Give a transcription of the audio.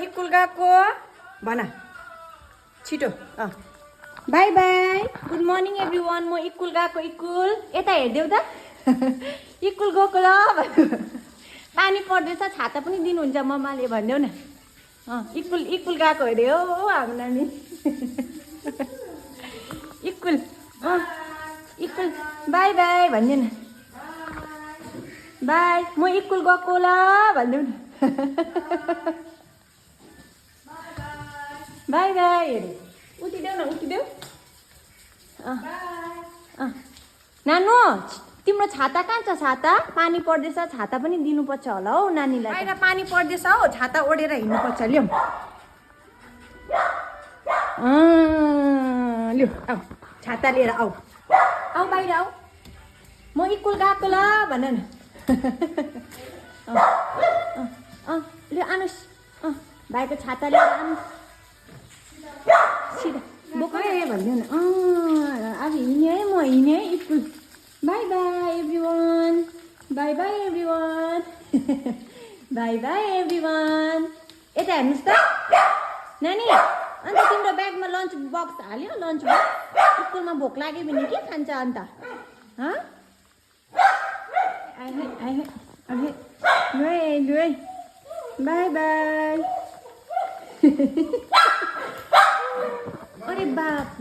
school गएको भन छिटो by by good morning everyone म स्कुल गएको स्कुल यता हेरिदेऊ त स्कुल गएको ल पानी पर्दैछ छाता पनि दिनुहुन्छ मम्माले भनिदेऊ न स्कुल गएको अरे हो हाम्रो नानी स्कुल स्कुल बाई बाई भनिदेऊ न बाई म स्कुल गएको ल भनिदेऊ न बाई बाई अरे उठिदेऊ न उठिदेऊ नानु तिम्रो छाता कहाँ छ छाता पानी पर्दैछ छाता पनि दिनुपर्छ होला हौ नानीलाई बाहिर पानी पर्दैछ हौ छाता ओढेर हिँड्नुपर्छ ल्याऊ ल्याऊ आऊ छाता लिएर आऊ आऊ बाहिर आऊ म स्कुल गएको ल भन न लु आनुस् भाइको छाता लिएर आउनुहोस् सिधा बोक भनिदेऊ न अब हिँड्ने है म हिँड्ने है school by by everyone by by everyone by by everyone यता हेर्नुहोस् त नानी अन्त तिम्रो ब्यागमा लन्च बक्स हाल्यो लन्च बक्स स्कुलमा भोक लाग्यो भने के खान्छ अन्त लु है बाई बाई अरे बाप